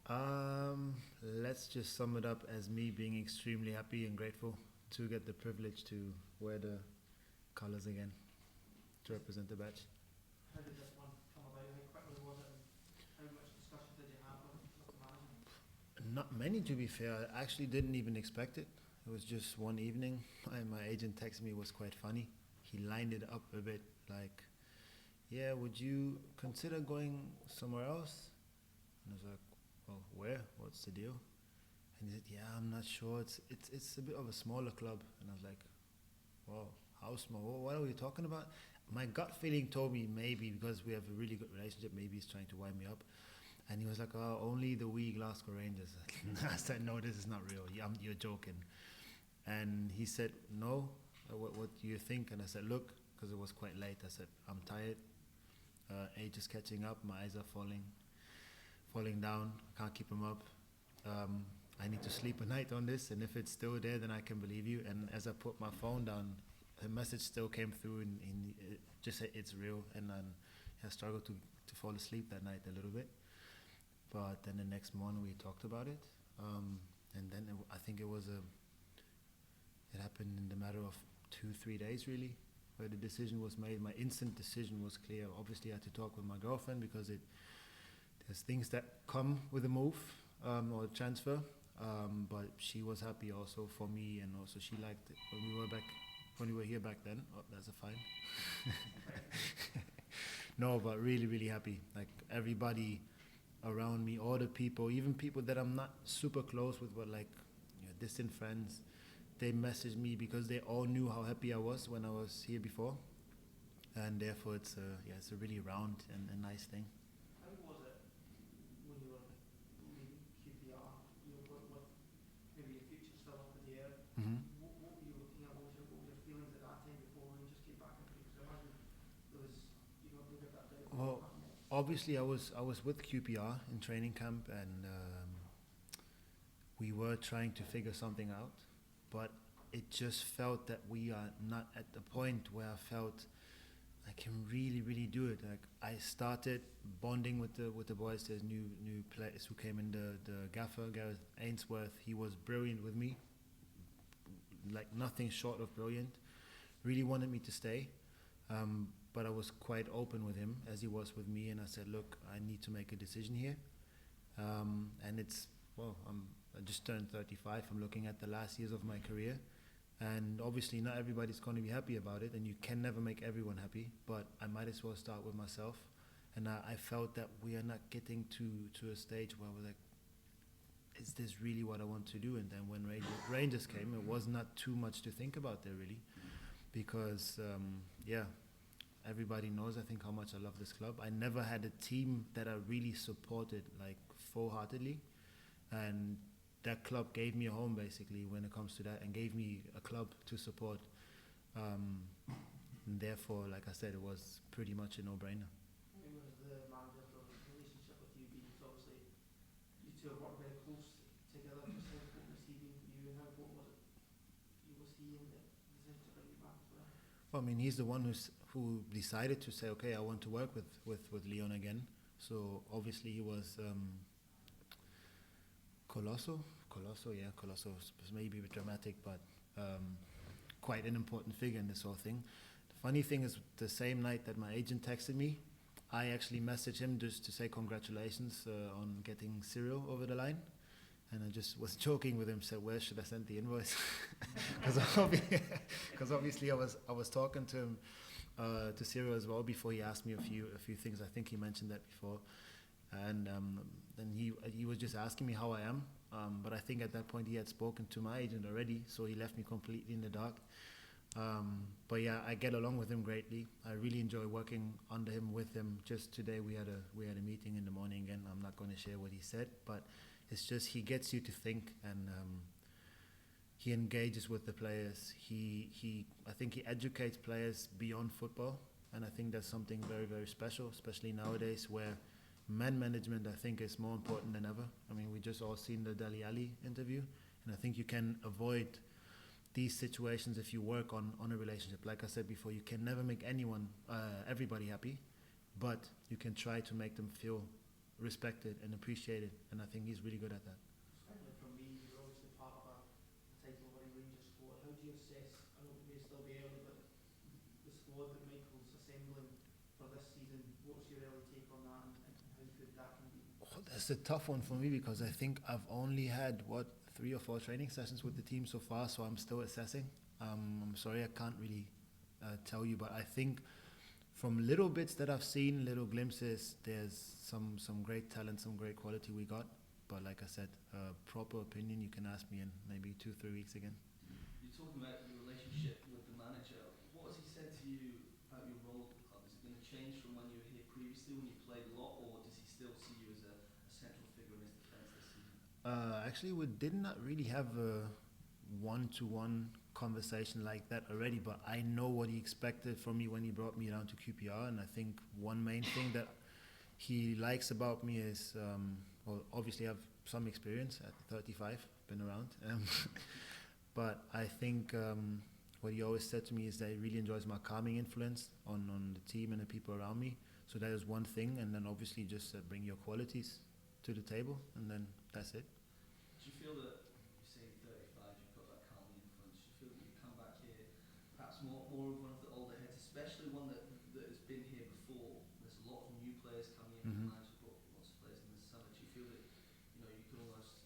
Let's just sum it up as me being extremely happy and grateful to get the privilege to wear the colours again to represent the badge. How did this one come about? How quickly was it? And how much discussion did you have with the management? Not many, to be fair. I actually didn't even expect it. It was just one evening, and my agent texted me. It was quite funny. He lined it up a bit like, "Yeah, would you consider going somewhere else?" And I was like, "Well, where? What's the deal?" And he said, "Yeah, I'm not sure. It's a bit of a smaller club." And I was like, "Well, how small? What are we talking about?" My gut feeling told me maybe because we have a really good relationship, maybe he's trying to wind me up. And he was like, "Oh, only the wee Glasgow Rangers." I said, "No, this is not real. You're joking." And he said, "No, what do you think?" And I said, "Look," because it was quite late. I said, "I'm tired. Age is catching up. My eyes are falling down. I can't keep them up. I need to sleep a night on this. And if it's still there, then I can believe you." And as I put my phone down, a message still came through, and it just said, "It's real." And I struggled to fall asleep that night a little bit. But then the next morning we talked about it, and then I think it happened in the matter of 2-3 days really, where the decision was made. My instant decision was clear. Obviously, I had to talk with my girlfriend because there's things that come with a move or a transfer. But she was happy also for me, and also she liked it when we were here back then. Oh, that's a fine. No, but really, really happy. Like everybody around me, all the people, even people that I'm not super close with, but like distant friends, they messaged me because they all knew how happy I was when I was here before, and therefore it's a really round and a nice thing. How was it when you were leaving QPR? What maybe your future still up in the air. Mm-hmm. What were you looking at? What were your feelings at that time before Rangers came back into it? Because I imagine there was you got that doubt. Well, obviously I was with QPR in training camp, and we were trying to figure something out, but it just felt that we are not at the point where I felt I can really, really do it. Like I started bonding with the boys. There's new players who came in. The gaffer Gareth Ainsworth, he was brilliant with me, like nothing short of brilliant. Really wanted me to stay, but I was quite open with him as he was with me, and I said, "Look, I need to make a decision here." And I just turned 35. I'm looking at the last years of my career, and obviously not everybody's going to be happy about it, and you can never make everyone happy. But I might as well start with myself, and I felt that we are not getting to a stage where we're like, is this really what I want to do? And then when Rangers came, it was not too much to think about there really, because everybody knows I think how much I love this club. I never had a team that I really supported like full-heartedly, and that club gave me a home basically when it comes to that, and gave me a club to support. And therefore, like I said, it was pretty much a no-brainer. How was the manager's relationship with you? Because obviously you two have worked very close together. Just how important was he being for you, and how important was it? Was he in the decision to bring you back as well? Well, I mean, he's the one who decided to say, okay, I want to work with Leon again. So obviously he was Colosso, was maybe a bit dramatic, but quite an important figure in this whole thing. The funny thing is, the same night that my agent texted me, I actually messaged him just to say congratulations on getting Cyriel over the line. And I just was joking with him, said, "Where should I send the invoice?" Because obviously I was talking to him, to Cyriel as well, before he asked me a few things. I think he mentioned that before, and then he was just asking me how I am. But I think at that point he had spoken to my agent already, so he left me completely in the dark. But yeah, I get along with him greatly. I really enjoy working under him, with him. Just today we had a meeting in the morning, and I'm not going to share what he said, but it's just he gets you to think, and he engages with the players. I think he educates players beyond football, and I think that's something very, very special, especially nowadays where man management, I think, is more important than ever. I mean, we just all seen the Dele Alli interview, and I think you can avoid these situations if you work on a relationship. Like I said before, you can never make everybody happy, but you can try to make them feel respected and appreciated, and I think he's really good at that. Secondly, from me, you're obviously part of a title-winning Rangers squad. How do you assess, I know it may still be early, but the squad that Michael's assembling for this season, what's your early take on that, and how good that can be? Oh, that's a tough one for me because I think I've only had 3 or 4 training sessions with the team so far, so I'm still assessing. I'm sorry, I can't really tell you, but I think from little bits that I've seen, little glimpses, there's some great talent, some great quality we got. But like I said, proper opinion you can ask me in maybe 2-3 weeks again. You're talking about your relationship with the manager. What has he said to you about your role at the club? Is it going to change from when you were here previously, when you played a lot, or does he still see you as a central figure in his defence this season? Actually, we did not really have a one-to-one conversation like that already, but I know what he expected from me when he brought me down to QPR, and I think one main thing that he likes about me is, well, obviously I have some experience at 35, been around, but I think what he always said to me is that he really enjoys my calming influence on the team and the people around me. So that is one thing, and then obviously just bring your qualities to the table, and then that's it. Do you feel that, you say 35, you've got that calming influence, do you feel that you come back here perhaps more of one of the older heads, especially one that has been here before? There's a lot of new players coming in, the manager brought lots of players in this summer. Do you feel that you can almost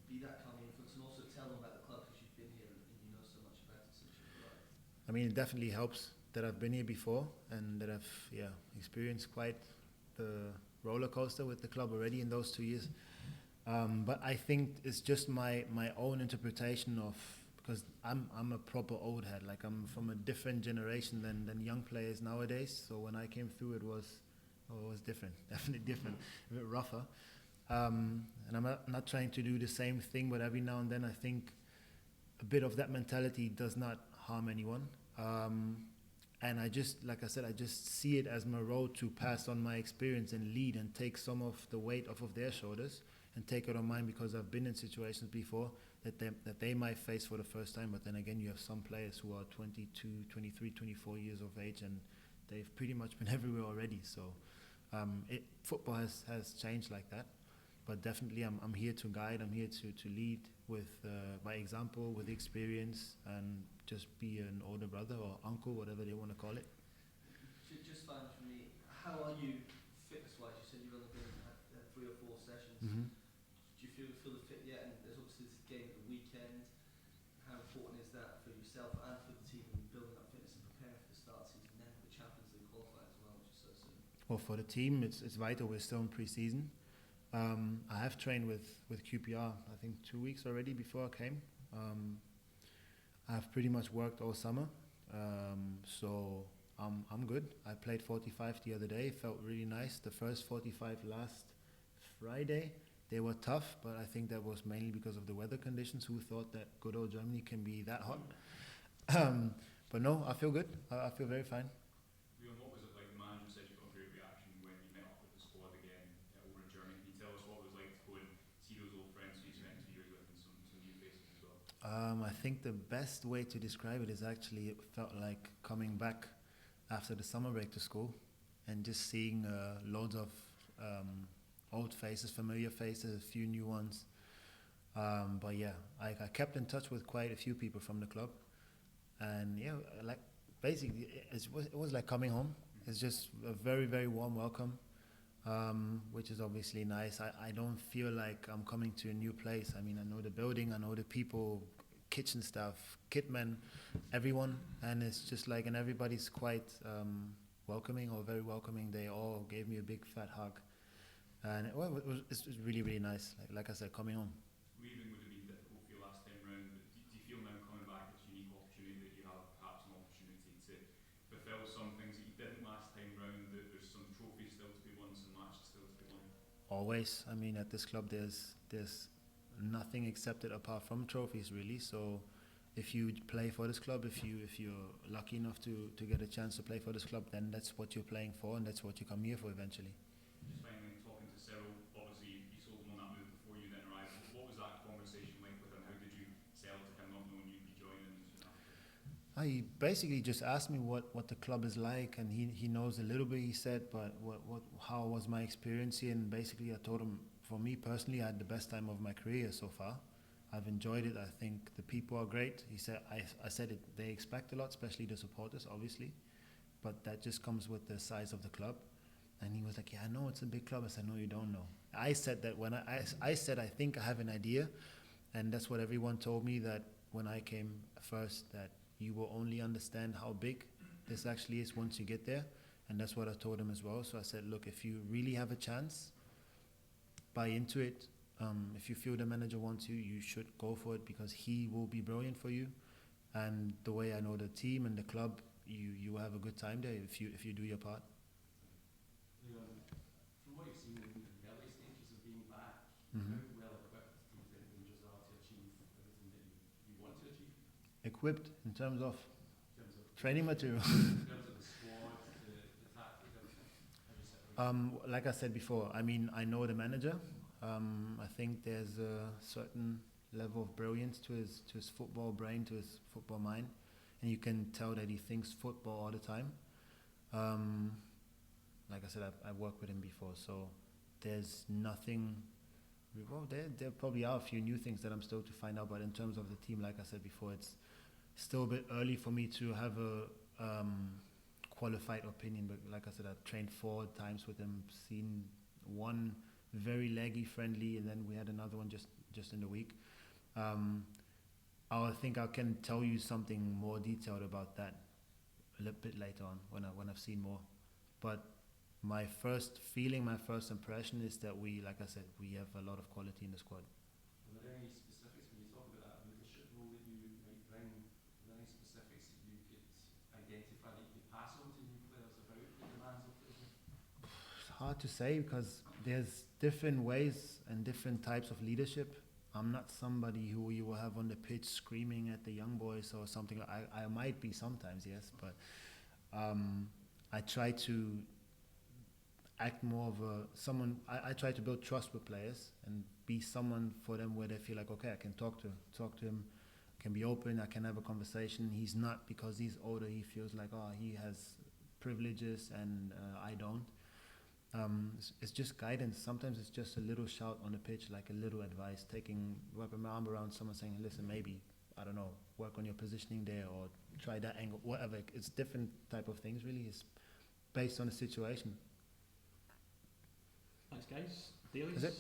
be that calming influence and also tell them about the club because you've been here and you know so much about it since you've arrived? I mean, it definitely helps that I've been here before and that I've experienced quite the roller coaster with the club already in those 2 years. But I think it's just my own interpretation of, because I'm a proper old head, like I'm from a different generation than young players nowadays. So when I came through, it was different, definitely different, a bit rougher. And I'm not trying to do the same thing, but every now and then I think a bit of that mentality does not harm anyone. And I just, like I said, I just see it as my role to pass on my experience and lead and take some of the weight off of their shoulders and take it on mine, because I've been in situations before that they might face for the first time. But then again, you have some players who are 22, 23, 24 years of age, and they've pretty much been everywhere already. So football has changed like that. But definitely I'm here to guide, I'm here to lead with by example, with experience, and just be an older brother or uncle, whatever they want to call it. Just finally for me, how are you fitness-wise? You said you've only been had 3 or 4 sessions. Mm-hmm. Do you feel fit yet? And there's obviously this game at the weekend. How important is that for yourself and for the team in building up fitness and preparing for the start of the season, and then for the Champions League qualifier as well, which is so soon? Well, for the team, it's vital. We're still in pre-season. I have trained with QPR, I think 2 weeks already before I came. I've pretty much worked all summer, so I'm good. I played 45 the other day, felt really nice. The first 45 last Friday, they were tough, but I think that was mainly because of the weather conditions. Who thought that good old Germany can be that hot? But no, I feel good. I feel very fine. Leon, what was it like? The manager said you got a great reaction when you met up with the squad again over in Germany. Can you tell us what it was like to go and see those old friends who you spent 2 years with and some new faces as well? I think the best way to describe it is actually it felt like coming back after the summer break to school and just seeing loads of old faces, familiar faces, a few new ones. But yeah, I kept in touch with quite a few people from the club, and yeah, like basically it was like coming home. It's just a very, very warm welcome, which is obviously nice. I don't feel like I'm coming to a new place. I mean, I know the building, I know the people, kitchen staff, kitmen, everyone, and it's just like, and everybody's quite welcoming, or very welcoming. They all gave me a big fat hug, and it's really, really nice. Like I said, coming home. Leaving would have been difficult for you last time round, but do you feel now coming back it's a unique opportunity that you have perhaps an opportunity to fulfil some things that you didn't last time round, that there's some trophies still to be won, some matches still to be won? Always. I mean, at this club there's nothing accepted apart from trophies, really. So if you play for this club, if you're lucky enough to get a chance to play for this club, then that's what you're playing for, and that's what you come here for eventually. Just finally, talking to Cyriel, obviously you sold him on that move before you then arrived. What was that conversation like with him? How did you sell to him not knowing you'd be joining soon after? He basically just asked me what the club is like, and he knows a little bit, he said, but how was my experience here, and basically I told him, for me personally, I had the best time of my career so far. I've enjoyed it. I think the people are great. He said, I said it, they expect a lot, especially the supporters, obviously, but that just comes with the size of the club. And he was like, yeah, I know it's a big club. I said, no, you don't know. I said that when I said, I think I have an idea, and that's what everyone told me, that when I came first, that you will only understand how big this actually is once you get there. And that's what I told him as well. So I said, look, if you really have a chance, buy into it. If you feel the manager wants you, you should go for it, because he will be brilliant for you. And the way I know the team and the club, you will have a good time there if you do your part. From what you've seen in the early stages of being back, Mm-hmm. how well equipped do you think Rangers are to achieve everything that you want to achieve? Equipped in terms of In terms of training material. in terms of the squad, the tactics, everything? How do you separate? Like I said before, I mean, I know the manager. I think there's a certain level of brilliance to his football brain, to his football mind, and you can tell that he thinks football all the time. Like I said, I've worked with him before, so there's nothing. Well, there probably are a few new things that I'm still to find out, but in terms of the team, like I said before, it's still a bit early for me to have a qualified opinion. But like I said, I've trained 4 times with him, seen one very leggy friendly, and then we had another one just in the week. I think I can tell you something more detailed about that a little bit later on when I've seen more. But my first feeling, my first impression is that like I said, we have a lot of quality in the squad. Are there any specifics when you talk about that leadership role that you might bring? Are there any specifics that you could identify that you could pass on to new players about the demands of the game? It's hard to say, because there's different ways and different types of leadership. I'm not somebody who you will have on the pitch screaming at the young boys or something. I might be sometimes, yes, but I try to act more of someone. I try to build trust with players and be someone for them where they feel like, okay, I can talk to him, can be open, I can have a conversation. He's not, because he's older, he feels like, oh, he has privileges and I don't. It's just guidance. Sometimes it's just a little shout on the pitch, like a little advice, wrapping my arm around someone, saying, listen, maybe, I don't know, work on your positioning there, or try that angle, whatever. It's different type of things, really. It's based on the situation. Thanks, guys. Dailies? Is it?